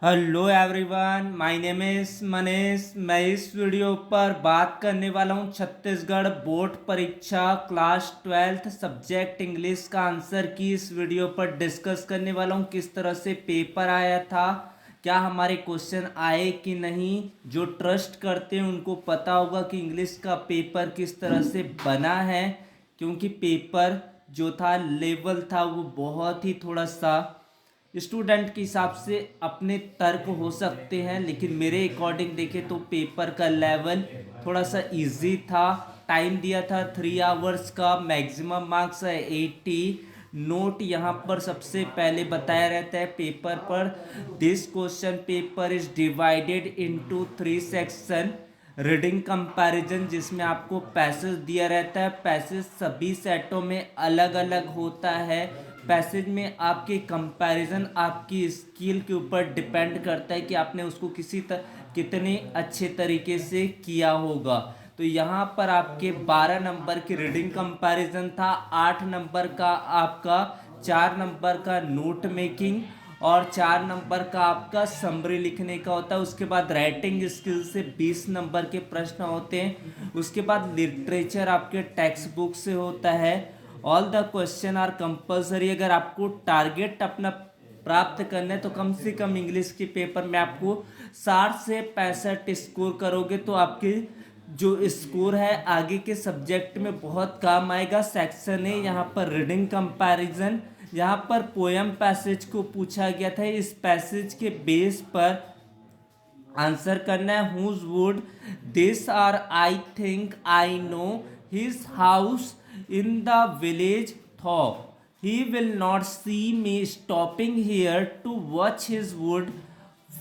Hello everyone, my name is Manish. मैं इस video पर बात करने वाला हूं छत्तीसगढ़ बोर्ड परीक्षा क्लास 12th सब्जेक्ट इंग्लिश का आंसर की। इस वीडियो पर डिस्कस करने वाला हूं किस तरह से पेपर आया था, क्या हमारे क्वेश्चन आए कि नहीं। जो ट्रस्ट करते हैं उनको पता होगा कि इंग्लिश का पेपर किस तरह से बना है, क्योंकि पेपर जो था लेवल था वो बहुत ही थोड़ा सा स्टूडेंट के हिसाब से अपने तर्क हो सकते हैं, लेकिन मेरे अकॉर्डिंग देखें तो पेपर का लेवल थोड़ा सा इजी था। टाइम दिया था 3 आवर्स का, मैक्सिमम मार्क्स है 80। नोट यहाँ पर सबसे पहले बताया रहता है पेपर पर। This question paper is divided into 3 section. Reading comparison, जिसमें आपको पैसेज दिया रहता है। पैसेज सभी सेटों में अलग अलग होता है। पैसेज में आपके कंपैरिजन आपकी स्किल के ऊपर डिपेंड करता है कि आपने उसको कितने अच्छे तरीके से किया होगा। तो यहाँ पर आपके 12 नंबर की रीडिंग कंपैरिजन था, 8 नंबर का आपका, 4 नंबर का नोट मेकिंग और 4 नंबर का आपका समरी लिखने का होता है। उसके बाद राइटिंग स्किल से 20 नंबर के प्रश्न होते हैं। उसके बाद लिटरेचर आपके टेक्स्ट बुक से होता है। All the question are compulsory. अगर आपको टारगेट अपना प्राप्त करना है तो कम से कम इंग्लिश के पेपर में आपको 60 से 65 स्कोर करोगे तो आपके जो स्कोर है आगे के सब्जेक्ट में बहुत काम आएगा। सेक्शन है यहाँ पर रीडिंग कंपैरिजन। यहाँ पर पोयम पैसेज को पूछा गया था, इस पैसेज के बेस पर आंसर करना है। Whose wood this are I think I know his house in the village though he will not see me stopping here to watch his wood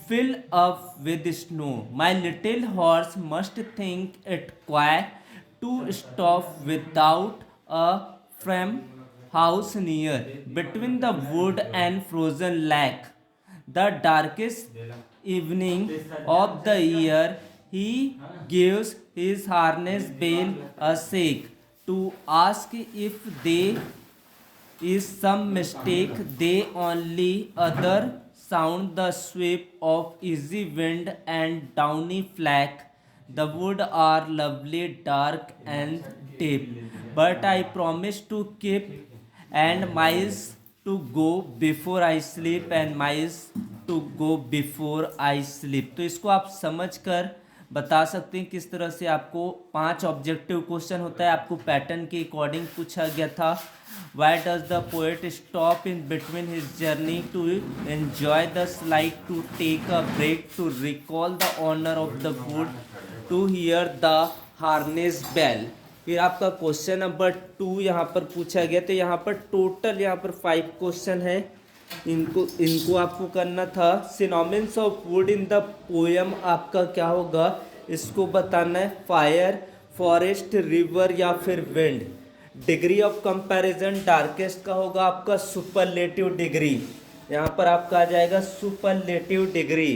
fill up with snow. My little horse must think it quiet to stop without a farmhouse near. Between the wood and frozen lake, the darkest evening of the year, he gives his harness bell a shake to ask if there is some mistake. They only other sound the sweep of easy wind and downy flack. The wood are lovely, dark and deep, but I promise to keep and miles to go before I sleep and miles to go before I sleep। तो इसको आप समझ कर बता सकते हैं किस तरह से आपको 5 ऑब्जेक्टिव क्वेश्चन होता है। आपको पैटर्न के अकॉर्डिंग पूछा गया था। Why does the poet stop in between his journey to enjoy the slide, to take a break, to recall the owner of the wood, to hear the harness bell। फिर आपका question number 2 यहाँ पर पूछा गया। तो यहाँ पर total यहाँ पर 5 क्वेश्चन है, इनको आपको करना था। Synonyms of would in the poem आपका क्या होगा, इसको बताना है। फायर, फॉरेस्ट, रिवर या फिर wind. Degree of comparison darkest का होगा आपका सुपरलेटिव डिग्री, यहाँ पर आपका आ जाएगा superlative degree.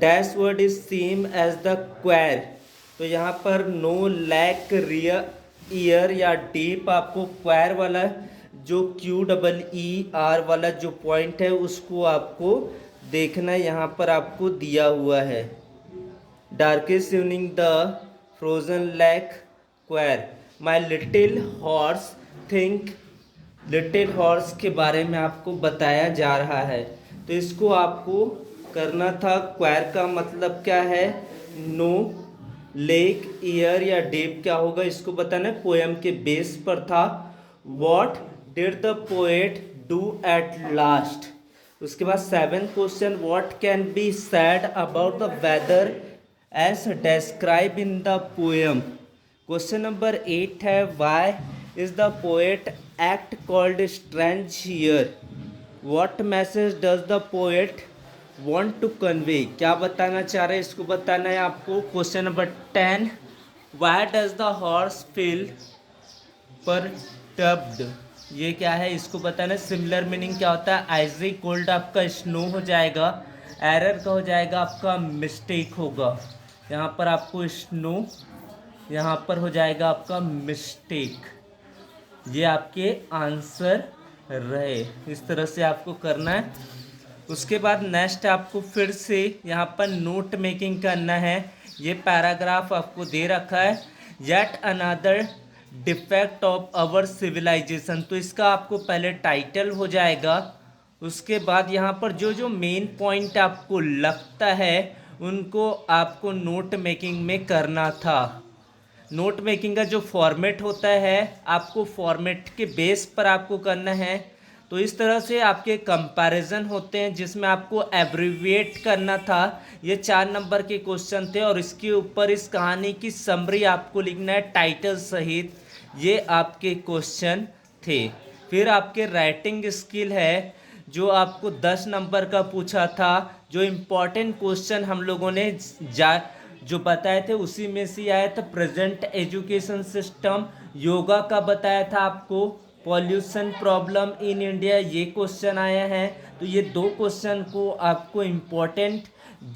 Dash word is same as the queer, तो यहाँ पर नो, लैक, रियर, ईयर या डीप। आपको क्वायर वाला जो QEER वाला जो पॉइंट है उसको आपको देखना है, यहाँ पर आपको दिया हुआ है। Darkest evening, the frozen lake, queer. My little horse think, little horse के बारे में आपको बताया जा रहा है, तो इसको आपको करना था। क्वायर का मतलब क्या है, नो, लेक, ईयर या डीप क्या होगा इसको बताना है। पोएम के बेस पर था। What did the poet do at last. उसके बाद 7th question, what can be said about the weather as describe in the poem. Question number 8 है, why is the poet act called strange here. What message does the poet want to convey, क्या बताना चाह रहे हैं इसको बताना है आपको। Question number 10, why does the horse feel perturbed, ये क्या है इसको बताना है। सिमिलर मीनिंग क्या होता है, आइजरी कोल्ड आपका स्नो हो जाएगा। एरर का हो जाएगा आपका मिस्टेक होगा, यहाँ पर आपको स्नो, यहाँ पर हो जाएगा आपका मिस्टेक। ये आपके आंसर रहे, इस तरह से आपको करना है। उसके बाद नेक्स्ट आपको फिर से यहाँ पर नोट मेकिंग करना है। ये पैराग्राफ आपको दे रखा है, yet another defect of our civilisation. तो इसका आपको पहले टाइटल हो जाएगा। उसके बाद यहाँ पर जो जो मेन पॉइंट आपको लगता है उनको आपको नोट मेकिंग में करना था। नोट मेकिंग का जो फॉर्मेट होता है आपको फॉर्मेट के बेस पर आपको करना है। तो इस तरह से आपके कंपैरिजन होते हैं जिसमें आपको एब्रीविएट करना था। ये 4 नंबर के क्वेश्चन थे और इसके ऊपर इस कहानी की समरी आपको लिखना है टाइटल सहित। ये आपके क्वेश्चन थे। फिर आपके राइटिंग स्किल है जो आपको 10 नंबर का पूछा था। जो इम्पोर्टेंट क्वेश्चन हम लोगों ने जो बताए थे उसी में से आया था। प्रेजेंट एजुकेशन सिस्टम, योगा का बताया था आपको, पॉल्यूशन प्रॉब्लम इन इंडिया, ये क्वेश्चन आया है। तो ये 2 क्वेश्चन को आपको इम्पोर्टेंट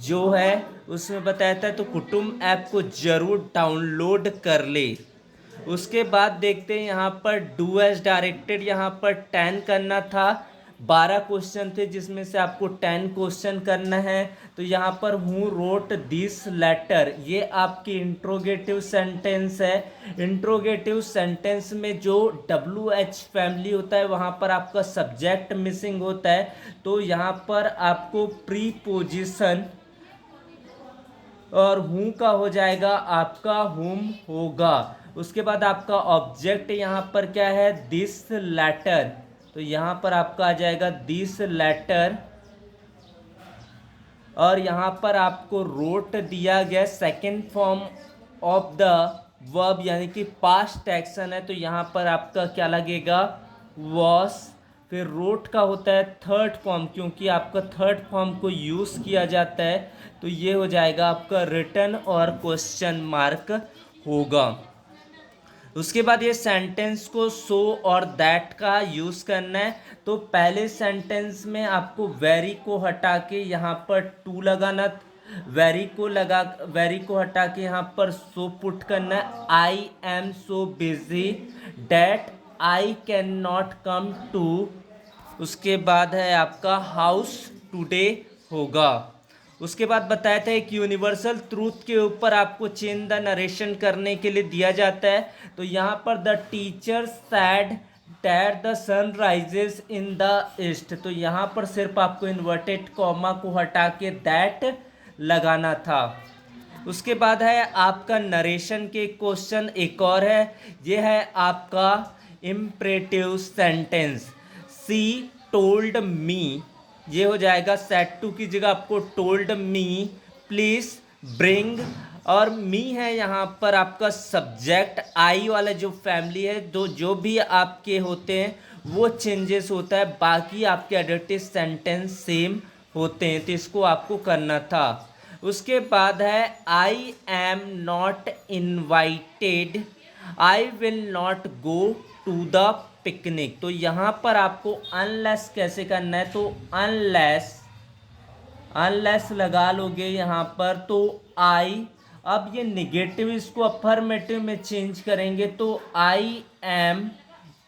जो है उसमें बताया था। तो कुटुंब ऐप को जरूर डाउनलोड कर ले। उसके बाद देखते हैं यहाँ पर डू एज डायरेक्टेड, यहाँ पर 10 करना था। 12 क्वेश्चन थे जिसमें से आपको 10 क्वेश्चन करना है। तो यहाँ पर हु रोट दिस लेटर, ये आपकी इंट्रोगेटिव सेंटेंस है। इंट्रोगेटिव सेंटेंस में जो WH फैमिली होता है वहाँ पर आपका सब्जेक्ट मिसिंग होता है। तो यहाँ पर आपको प्रीपोजिशन और हूँ का हो जाएगा आपका हुम होगा। उसके बाद आपका ऑब्जेक्ट यहाँ पर क्या है, दिस लेटर। तो यहाँ पर आपका आ जाएगा दिस लेटर। और यहाँ पर आपको रोट दिया गया second form of the verb यानी कि पास्ट एक्शन है। तो यहाँ पर आपका क्या लगेगा, वॉस। फिर रोट का होता है थर्ड फॉर्म, क्योंकि आपका थर्ड फॉर्म को यूज़ किया जाता है। तो ये हो जाएगा आपका रिटन और क्वेश्चन मार्क होगा। उसके बाद ये सेंटेंस को सो और दैट का यूज़ करना है। तो पहले सेंटेंस में आपको वेरी को हटा के यहाँ पर टू लगाना, वेरी को हटा के यहाँ पर सो पुट करना है। I am so busy that I can not come to. उसके बाद है आपका हाउस टुडे होगा। उसके बाद बताया था एक यूनिवर्सल ट्रूथ के ऊपर आपको चेंज द नरेशन करने के लिए दिया जाता है। तो यहाँ पर the teacher said that the sun rises in the east. तो यहाँ पर सिर्फ आपको इन्वर्टेड कॉमा को हटा के दैट लगाना था। उसके बाद है आपका नरेशन के क्वेश्चन एक और है, ये है आपका इम्परेटिव सेंटेंस। सी टोल्ड मी, ये हो जाएगा सेट टू की जगह आपको टोल्ड मी प्लीज ब्रिंग। और मी है यहाँ पर आपका सब्जेक्ट। आई वाला जो फैमिली है, जो भी आपके होते हैं वो चेंजेस होता है, बाकी आपके एडिटिव सेंटेंस सेम होते हैं। तो इसको आपको करना था। उसके बाद है I am not invited, I will not go to the picnic. तो यहाँ पर आपको अनलेस कैसे करना है, तो अनलेस लगा लोगे यहाँ पर। तो आई, अब ये निगेटिव इसको अफर्मेटिव में चेंज करेंगे। तो आई एम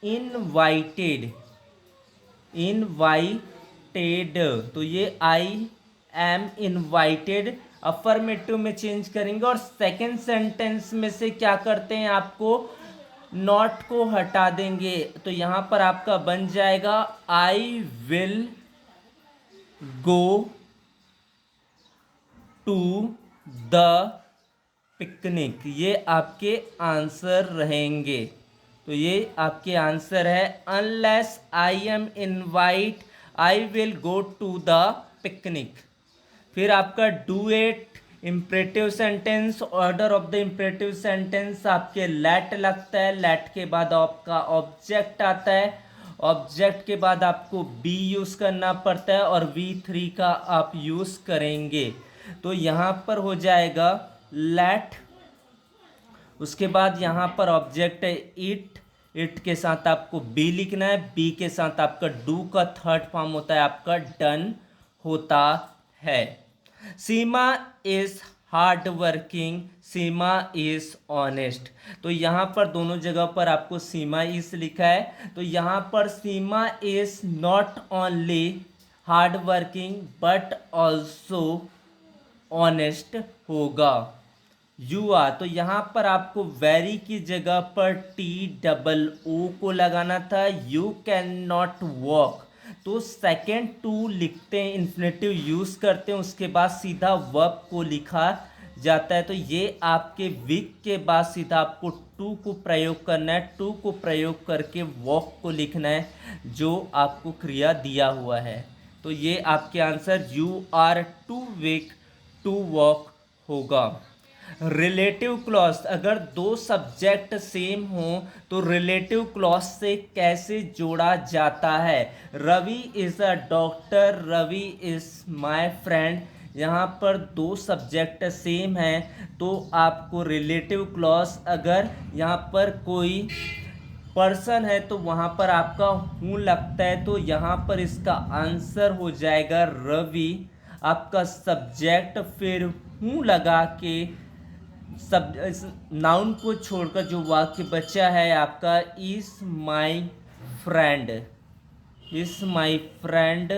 इनवाइटेड, तो ये आई एम इनवाइटेड अफर्मेटिव में चेंज करेंगे। और सेकेंड सेंटेंस में से क्या करते हैं, आपको नॉट को हटा देंगे। तो यहाँ पर आपका बन जाएगा I will go to the picnic. ये आपके आंसर रहेंगे। तो ये आपके आंसर है unless I am invite I will go to the picnic. फिर आपका do it imperative sentence, order of the imperative sentence आपके लेट लगता है, लेट के बाद आपका ऑब्जेक्ट आता है, ऑब्जेक्ट के बाद आपको बी यूज़ करना पड़ता है और V3 का आप यूज़ करेंगे। तो यहाँ पर हो जाएगा लेट। उसके बाद यहाँ पर ऑब्जेक्ट है इट के साथ आपको बी लिखना है, बी के साथ आपका डू का थर्ड फॉर्म होता है आपका डन होता है। Seema is hard working, Seema is honest. तो यहाँ पर दोनों जगह पर आपको सीमा इज लिखा है। तो यहाँ पर Seema is not only hard working but also honest होगा। यू आर, तो यहाँ पर आपको वेरी की जगह पर TOO को लगाना था। यू कैन नॉट वॉक, तो सेकेंड टू लिखते हैं, इन्फिनेटिव यूज़ करते हैं, उसके बाद सीधा वर्ब को लिखा जाता है। तो ये आपके वीक के बाद सीधा आपको टू को प्रयोग करना है। टू को प्रयोग करके वॉक को लिखना है जो आपको क्रिया दिया हुआ है। तो ये आपके answer you are too weak to walk होगा। रिलेटिव क्लॉज, अगर दो सब्जेक्ट सेम हो तो रिलेटिव क्लॉज से कैसे जोड़ा जाता है। Ravi is a doctor, Ravi is my friend. यहाँ पर दो सब्जेक्ट सेम हैं तो आपको रिलेटिव क्लॉज, अगर यहाँ पर कोई पर्सन है तो वहाँ पर आपका हूँ लगता है, तो यहाँ पर इसका आंसर हो जाएगा रवि। आपका सब्जेक्ट फिर हूँ लगा के सब नाउन को छोड़कर जो वाक्य बचा है आपका is my friend, is my friend.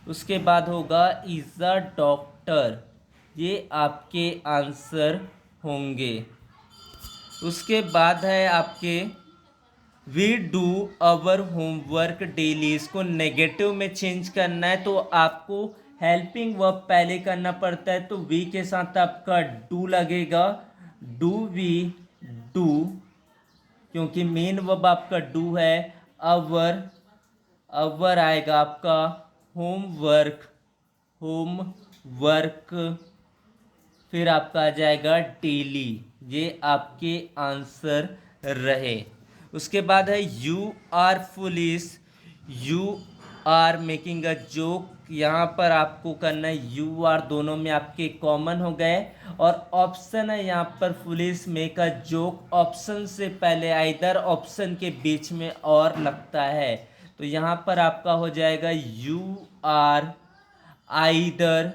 उसके बाद होगा इज अ डॉक्टर। ये आपके आंसर होंगे। उसके बाद है आपके we do our homework daily, इसको नेगेटिव में चेंज करना है तो आपको हेल्पिंग वर्ब पहले करना पड़ता है। तो वी के साथ आपका डू लगेगा, डू वी डू, क्योंकि मेन वर्ब आपका डू है। अवर, अवर आएगा आपका होमवर्क, होमवर्क, फिर आपका आ जाएगा डेली। ये आपके आंसर रहे। उसके बाद है you are foolish, you are making a joke. यहाँ पर आपको करना है यू आर, दोनों में आपके कॉमन हो गए। और ऑप्शन है यहाँ पर foolish make a joke, option से पहले आइदर ऑप्शन के बीच में और लगता है। तो यहाँ पर आपका हो जाएगा you are either,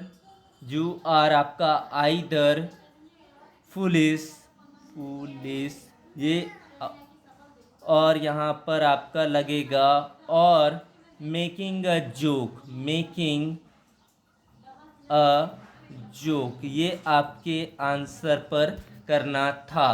you are आपका आइदर फुलिश, फुलिश ये और यहाँ पर आपका लगेगा और making a joke, making a joke, ये आपके आंसर पर करना था।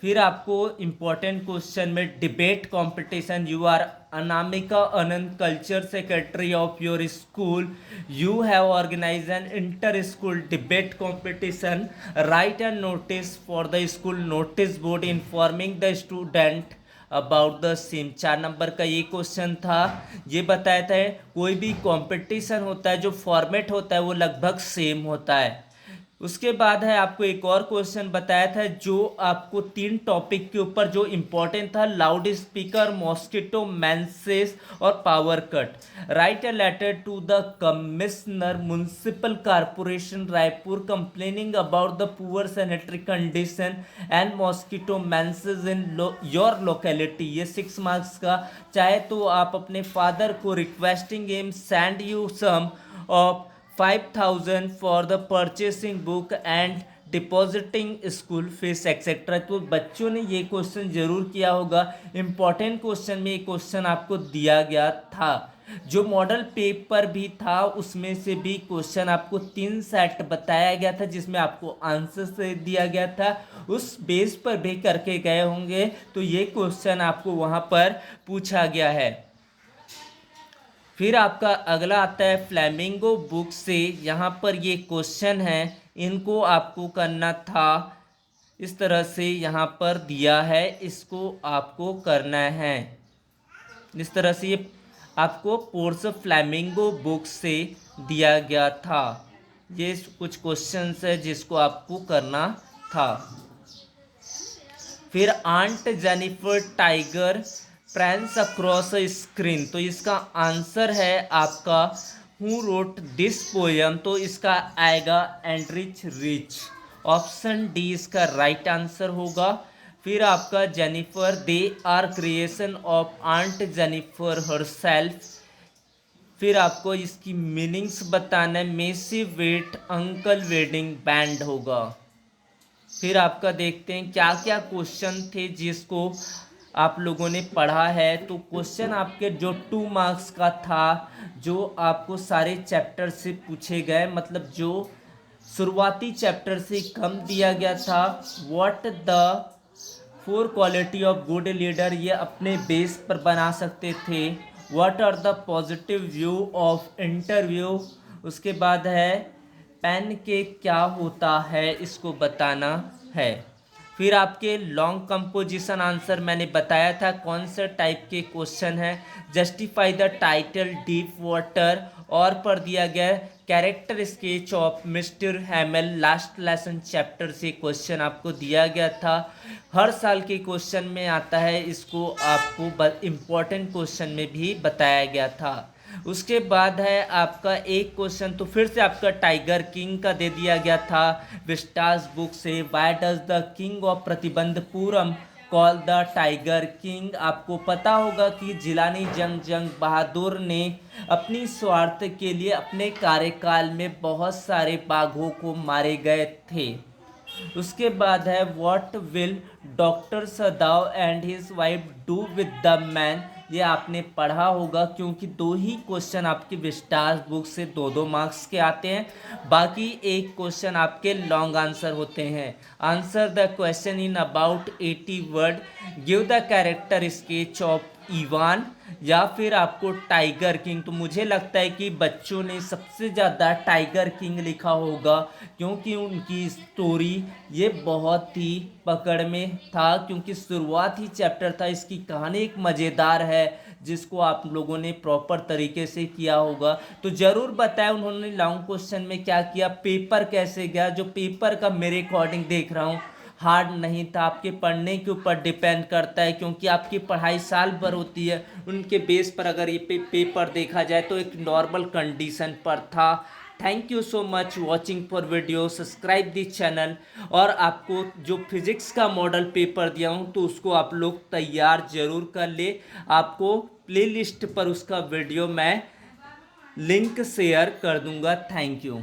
फिर आपको इम्पोर्टेंट क्वेश्चन में debate competition, you are Anamika Anand, culture secretary of your school, you have organise an inter school debate competition, write a notice for the school notice board informing the student about the same. 4 number का ये question था। ये बताया था कोई भी competition होता है जो फॉर्मेट होता है वो लगभग सेम होता है। उसके बाद है आपको एक और क्वेश्चन बताया था जो आपको 3 टॉपिक के ऊपर जो इम्पोर्टेंट था, लाउड स्पीकर, मॉस्किटो, मैंसेस और power cut. Write a letter to the commissioner municipal corporation Raipur complaining about the poor sanitary condition and mosquito menaces in your locality. ये 6 मार्क्स का। चाहे तो आप अपने फादर को requesting him send you some of 5000 for the purchasing book and depositing school fees etcetera. तो बच्चों ने ये क्वेश्चन जरूर किया होगा। इम्पॉर्टेंट क्वेश्चन में ये क्वेश्चन आपको दिया गया था। जो मॉडल पेपर भी था उसमें से भी क्वेश्चन आपको 3 सेट बताया गया था जिसमें आपको आंसर से दिया गया था, उस बेस पर भी करके गए होंगे। तो ये क्वेश्चन आपको वहाँ पर पूछा गया है। फिर आपका अगला आता है फ्लैमिंगो बुक से। यहाँ पर ये क्वेश्चन है, इनको आपको करना था। इस तरह से यहाँ पर दिया है, इसको आपको करना है। इस तरह से ये आपको कोर्स फ्लैमिंगो बुक से दिया गया था। ये कुछ क्वेश्चंस है जिसको आपको करना था। फिर aunt Jennifer tiger friends across a screen, तो इसका आंसर है आपका हु रोट दिस पोयम। तो इसका आएगा एंड्रिच रिच। ऑप्शन डी इसका राइट आंसर होगा। फिर आपका Jennifer, they are creation of aunt Jennifer herself. फिर आपको इसकी मीनिंग्स बताना है। Massive weight uncle wedding band होगा। फिर आपका देखते हैं क्या क्या क्वेश्चन थे जिसको आप लोगों ने पढ़ा है, तो क्वेश्चन आपके जो 2 मार्क्स का था, जो आपको सारे चैप्टर से पूछे गए, मतलब जो शुरुआती चैप्टर से कम दिया गया था। What the 4 quality of good leader, ये अपने बेस पर बना सकते थे। What are the positive view of interview, उसके बाद है पेन के क्या होता है, इसको बताना है। फिर आपके लॉन्ग कंपोजिशन आंसर मैंने बताया था कौन से टाइप के क्वेश्चन है। Justify the title deep water, और पर दिया गया character sketch of mister हैमल, last lesson chapter से क्वेश्चन आपको दिया गया था। हर साल के क्वेश्चन में आता है, इसको आपको इम्पोर्टेंट क्वेश्चन में भी बताया गया था। उसके बाद है आपका एक क्वेश्चन तो फिर से आपका टाइगर किंग का दे दिया गया था विस्टास बुक से। Why does the king of Pratibandapuram call the tiger king. आपको पता होगा कि जिलानी जंग बहादुर ने अपनी स्वार्थ के लिए अपने कार्यकाल में बहुत सारे बाघों को मारे गए थे। उसके बाद है what will doctor सदाव and his wife do with the man. ये आपने पढ़ा होगा, क्योंकि 2 ही क्वेश्चन आपके विस्टार बुक से 2-2 मार्क्स के आते हैं, बाकी एक क्वेश्चन आपके लॉन्ग आंसर होते हैं। Answer the question in about 80 word, give the character sketch of Ivan, या फिर आपको टाइगर किंग। तो मुझे लगता है कि बच्चों ने सबसे ज़्यादा टाइगर किंग लिखा होगा, क्योंकि उनकी स्टोरी ये बहुत ही पकड़ में था, क्योंकि शुरुआत ही चैप्टर था। इसकी कहानी एक मज़ेदार है, जिसको आप लोगों ने प्रॉपर तरीके से किया होगा। तो ज़रूर बताएं उन्होंने लॉन्ग क्वेश्चन में क्या किया, पेपर कैसे गया। जो पेपर का मेरे अकॉर्डिंग देख रहा हूँ हार्ड नहीं था, आपके पढ़ने के ऊपर डिपेंड करता है, क्योंकि आपकी पढ़ाई साल भर होती है। उनके बेस पर अगर ये पेपर देखा जाए तो एक नॉर्मल कंडीशन पर था। Thank you so much watching for video, subscribe the channel. और आपको जो फिजिक्स का मॉडल पेपर दिया हूँ तो उसको आप लोग तैयार जरूर कर ले। आपको प्लेलिस्ट पर उसका वीडियो मैं लिंक शेयर कर दूंगा। Thank you.